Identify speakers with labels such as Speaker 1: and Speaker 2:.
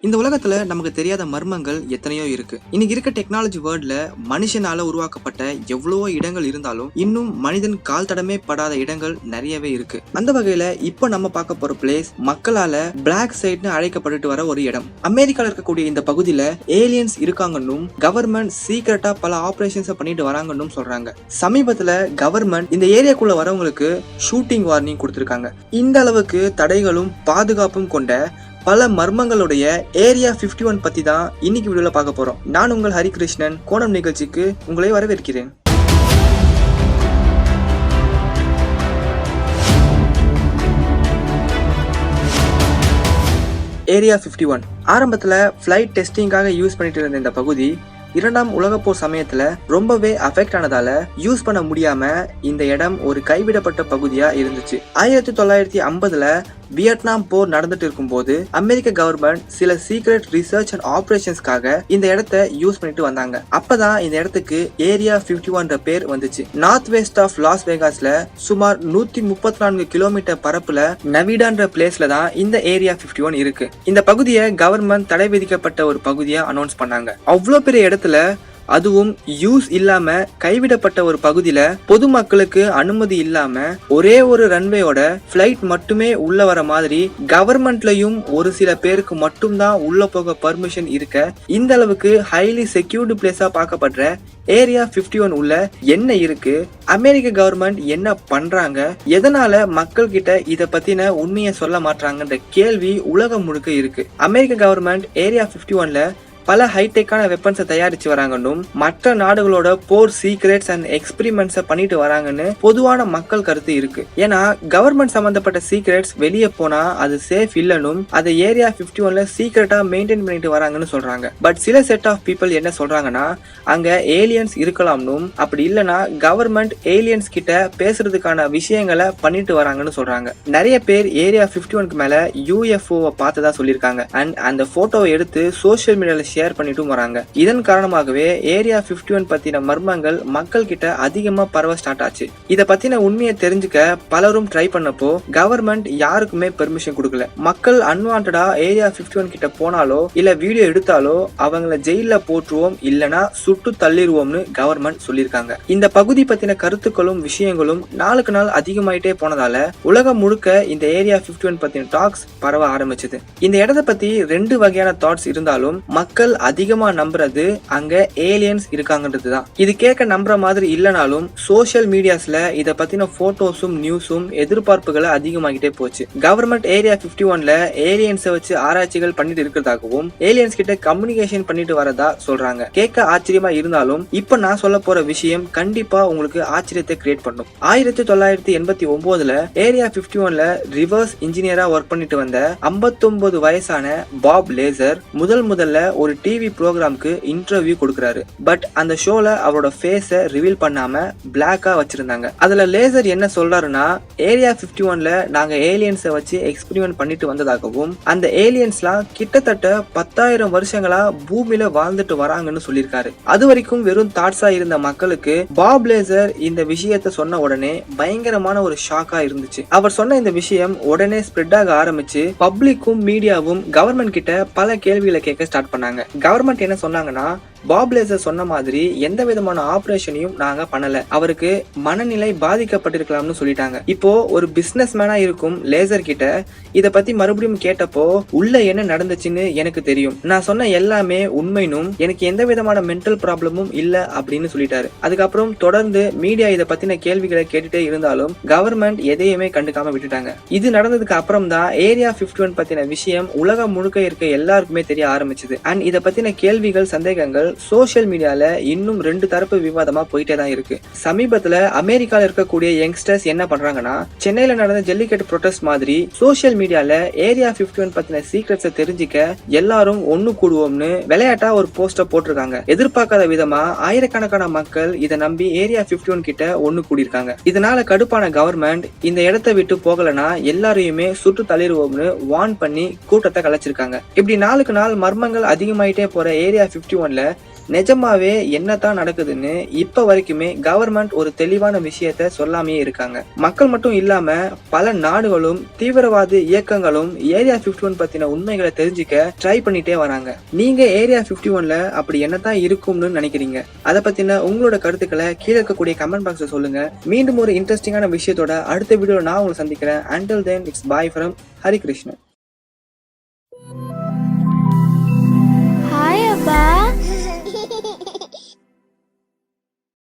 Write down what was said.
Speaker 1: இந்த உலகத்துல நமக்கு தெரியாத மர்மங்கள் எத்தனையோ இருக்கு. இன்னைக்கு இருக்க டெக்னாலஜி வேர்ல்ட்ல மனுஷனால உருவாக்கப்பட்ட எவ்வளவோ இடங்கள் இருந்தாலும் இன்னும் மனிதன் கால் தடமே படாத இடங்கள் நிறையவே இருக்கு. அந்த வகையில இப்ப நம்ம பார்க்க போற பிளேஸ் மக்களால பிளாக் சைட்னு அழைக்கப்பட்டு வர ஒரு இடம். அமெரிக்கால இருக்கக்கூடிய இந்த பகுதியில ஏலியன்ஸ் இருக்காங்கன்னு கவர்மெண்ட் சீக்கிரட்டா பல ஆபரேஷன்ஸ் பண்ணிட்டு வராங்கன்னு சொல்றாங்க. சமீபத்துல கவர்மெண்ட் இந்த ஏரியாக்குள்ள வரவங்களுக்கு ஷூட்டிங் வார்னிங் கொடுத்திருக்காங்க. இந்த அளவுக்கு தடைகளும் பாதுகாப்பும் கொண்ட பல மர்மங்களுடைய ஏரியா 51 பத்தி தான் இன்னைக்கு வீடியோல பார்க்க போறோம். நான் உங்கள் ஹரிகிருஷ்ணன். கோணம் நிகழ்ச்சிக்கு உங்களை வரவேற்கிறேன். ஏரியா 51 ஆரம்பத்துல ஃபிளைட் டெஸ்டிங்காக யூஸ் பண்ணிட்டு இருந்த இந்த பகுதி இரண்டாம் உலகப்போர் சமயத்துல ரொம்பவே அஃபெக்ட் ஆனதால யூஸ் பண்ண முடியாம இந்த இடம் ஒரு கைவிடப்பட்ட பகுதியா இருந்துச்சு. 1950ல வியட்நாம் போர் நடந்துட்டு இருக்கும் போது அமெரிக்க கவர்மெண்ட் சில சீக்ரெட் ரிசர்ச் அண்ட் ஆபரேஷன்ஸ்க்காக இந்த இடத்தை யூஸ் பண்ணிட்டு வந்தாங்க. அப்பதான் இந்த இடத்துக்கு ஏரியா 51 பேர் வந்துச்சு. நார்த் வெஸ்ட் ஆஃப் லாஸ் வேகாஸ்ல சுமார் 134 கிலோமீட்டர் பரப்புல நவிடான்ற பிளேஸ்ல தான் இந்த ஏரியா 51 இருக்கு. இந்த பகுதியை கவர்மெண்ட் தடை விதிக்கப்பட்ட ஒரு பகுதியா அனௌன்ஸ் பண்ணாங்க. அவ்வளோ பெரிய இடத்துல அதுவும் யூஸ் இல்லாம கைவிடப்பட்ட ஒரு பகுதியில பொதுமக்களுக்கு அனுமதி இல்லாம ஒரே ஒரு ரன்வேயோட பிளைட் மட்டுமே உள்ள வர மாதிரி கவர்மெண்ட்லயும் ஒரு சில பேருக்கு மட்டும்தான் உள்ள போக பர்மிஷன் இருக்க இந்த அளவுக்கு ஹைலி செக்யூர்டு பிளேஸா பார்க்கப்படுற ஏரியா 51 உள்ள என்ன இருக்கு, அமெரிக்க கவர்மெண்ட் என்ன பண்றாங்க, எதனால மக்கள் கிட்ட இத பத்தின உண்மையை சொல்ல மாட்டாங்கன்ற கேள்வி உலகம் முழுக்க இருக்கு. அமெரிக்க கவர்மெண்ட் ஏரியா 51ல பல ஹைடெக்கான வெப்பன்ஸை தயாரிச்சு வராங்கன்னும் மற்ற நாடுகளோட போர் சீக்ரெட்ஸ் அண்ட் எக்ஸ்பெரிமெண்ட்ஸை பண்ணிட்டு வராங்கன்னு பொதுவான மக்கள் கருத்து இருக்கு. ஏன்னா கவர்மெண்ட் சம்பந்தப்பட்ட சீக்ரெட்ஸ் வெளியே போனா அது சேஃப் இல்லனும் அதை ஏரியா 51ல சீக்ரெட்டா மெயின்டைன் பண்ணிட்டு வராங்கன்னு சொல்றாங்க. பட் சில செட் ஆஃப் பீப்புள் என்ன சொல்றாங்கன்னா அங்க ஏலியன்ஸ் இருக்கலாம்னும் அப்படி இல்லைன்னா கவர்மெண்ட் ஏலியன்ஸ் கிட்ட பேசுறதுக்கான விஷயங்களை பண்ணிட்டு வராங்கன்னு சொல்றாங்க. நிறைய பேர் ஏரியா 51க்கு மேல UFO-வை பார்த்ததா சொல்லியிருக்காங்க. அண்ட் அந்த போட்டோவை எடுத்து சோசியல் மீடியால ஷேர் பண்ணிட்டும் வராங்க. இதன் காரணமாகவே ஏரியா 51 பத்தின மர்மங்கள் மக்கள் கிட்ட அதிகமா பரவ ஸ்டார்ட் ஆச்சு. இத பத்தின உண்மையை தெரிஞ்சுக்க பலரும் ட்ரை பண்ணப்போ கவர்மெண்ட் யாருக்குமே பெர்மிஷன் கொடுக்கல. மக்கள் அன்வான்டா ஏரியா 51 கிட்ட போனாலோ இல்ல வீடியோ எடுத்தாலோ அவங்கள ஜெயில போட்டுருவோம் இல்லனா சுட்டு தள்ளிடுவோம்னு கவர்மெண்ட் சொல்லியிருக்காங்க. இந்த பகுதி பத்தின கருத்துக்களும் விஷயங்களும் நாளுக்கு நாள் அதிகமாயிட்டே போனதால உலகம் முழுக்க இந்த ஏரியா 51 பத்தின டாக்ஸ் பரவ ஆரம்பிச்சது. இந்த இடத்தை பத்தி ரெண்டு வகையான தாட்ஸ் இருந்தாலும் மக்கள் அதிகமா நம்புறது அங்க ஏலியன்ஸ் இருக்காங்கன்றது தான். இது கேட்க நம்புற மாதிரி இல்லனாலும் சோசியல் மீடியாஸ்ல இத பத்தின போட்டோஸும் நியூஸும் எதிர்பார்ப்புகளை அதிகமாகிட்டே போச்சு. கவர்மெண்ட் ஏரியா 51ல ஏலியன்ஸை வச்சு ஆராய்ச்சிகள் பண்ணிட்டு இருக்கிறதாகவும் ஏலியன்ஸ் கிட்ட கம்யூனிகேஷன் பண்ணிட்டு வரதா சொல்றாங்க. கேட்க ஆச்சரியமா இருந்தாலும் இப்ப நான் சொல்ல போற விஷயம் கண்டிப்பா உங்களுக்கு ஆச்சரியத்தை கிரியேட் பண்ணும். 1989ல ஏரியா 51ல ரிவர்ஸ் இன்ஜினியரா ஒர்க் பண்ணிட்டு வந்த 59 வயசான பாப் லேசர் முதல்ல ஒரு டிவி ப்ரோக்ராம்க்கு இன்டர்வியூ கொடுக்கறாரு. பட் அந்த ஷோல அவரோட ஃபேஸை ரிவீல் பண்ணாம பிளாக்கா வச்சிருந்தாங்க. அதுல லேசர் என்ன சொல்றாருன்னா ஏரியா 51ல நாங்க ஏலியன்ஸை வச்சு எக்ஸ்பெரிமெண்ட் பண்ணிட்டு வந்ததாகவும் அந்த ஏலியன்ஸ்லாம் கிட்டத்தட்ட 10,000 வருஷங்களா பூமியில வாழ்ந்துட்டு வராங்கன்னு சொல்லியிருக்காரு. அது வரைக்கும் வெறும் தாட்ஸா இருந்த மக்களுக்கு பாப் லேசர் இந்த விஷயத்த சொன்ன உடனே பயங்கரமான ஒரு ஷாக்கா இருந்துச்சு. அவர் சொன்ன இந்த விஷயம் உடனே ஸ்ப்ரெட் ஆக ஆரம்பிச்சு பப்ளிக்கும் மீடியாவும் கவர்மெண்ட் கிட்ட பல கேள்விகளை கேட்க ஸ்டார்ட் பண்ணாங்க. கவர்மெண்ட் என்ன சொன்னாங்கன்னா பாப் லேசர் சொன்ன மாதிரி எந்த விதமான ஆபரேஷனையும் நாங்க பண்ணல, அவருக்கு மனநிலை பாதிக்கப்பட்டிருக்கலாம்னு சொல்லிட்டாங்க. இப்போ ஒரு பிசினஸ் மேனா இருக்கும் லேசர் கிட்ட இத பத்தி மறுபடியும் கேட்டப்போ உள்ள என்ன நடந்துச்சுன்னு எனக்கு தெரியும், நான் சொன்ன எல்லாமே உண்மைனும் எனக்கு எந்த விதமான மென்டல் ப்ராப்ளமும் இல்ல அப்படின்னு சொல்லிட்டாரு. அதுக்கப்புறம் தொடர்ந்து மீடியா இத பத்தின கேள்விகளை கேட்டுட்டே இருந்தாலும் கவர்மெண்ட் எதையுமே கண்டுக்காம விட்டுட்டாங்க. இது நடந்ததுக்கு அப்புறம் தான் ஏரியா 51 பத்தின விஷயம் உலகம் முழுக்க இருக்க எல்லாருக்குமே தெரிய ஆரம்பிச்சது. அண்ட் இத பத்தின கேள்விகள் சந்தேகங்கள் சோசியல் மீடியால இன்னும் ரெண்டு தரப்பு விவாதமா போயிட்டே தான் இருக்கு. சமீபத்துல அமெரிக்கால இருக்கக்கூடிய யங்ஸ்டர்ஸ் என்ன பண்றாங்கன்னா சென்னையில நடந்த ஜல்லிக்கட்டு ப்ரொடெஸ்ட் மாதிரி சோசியல் மீடியால ஏரியா 51 பத்தின சீக்ரெட்ஸை தெரிஞ்சுக்க எல்லாரும் ஒண்ணு கூடுவோம்னு விளையாட்டா ஒரு போஸ்டர் போட்டிருக்காங்க. எதிர்பார்க்காத விதமா ஆயிரக்கணக்கான மக்கள் இதை நம்பி ஏரியா 51 கிட்ட ஒண்ணு கூடியிருக்காங்க. இதனால கடுப்பான கவர்மெண்ட் இந்த இடத்தை விட்டு போகலனா எல்லாரையுமே சுட்டு தள்ளிடுவோம்னு வார்ன் பண்ணி கூட்டத்தை கலைச்சிருக்காங்க. இப்படி நாளுக்கு நாள் மர்மங்கள் அதிகமாயிட்டே போற ஏரியா 51ல நிஜமாவே என்னதான் நடக்குதுன்னு இப்ப வரைக்குமே கவர்மெண்ட் ஒரு தெளிவான விஷயத்த சொல்லாமே இருக்காங்க. மக்கள் மட்டும் இல்லாம பல நாடுகளும் தீவிரவாத இயக்கங்களும் ஏரியா 51 பத்தின உண்மைகளை தெரிஞ்சுக்க ட்ரை பண்ணிட்டே வராங்க. நீங்க ஏரியா 51ல அப்படி என்னதான் இருக்கும்னு நினைக்கிறீங்க? அதை பத்தின உங்களோட கருத்துக்களை கீழே இருக்கக்கூடிய கமெண்ட் பாக்ஸ்ல சொல்லுங்க. மீண்டும் ஒரு இன்ட்ரெஸ்டிங்கான விஷயத்தோட அடுத்த வீடியோல நான் உங்களை சந்திக்கிறேன். Until then, it's bye from Harikrishnan.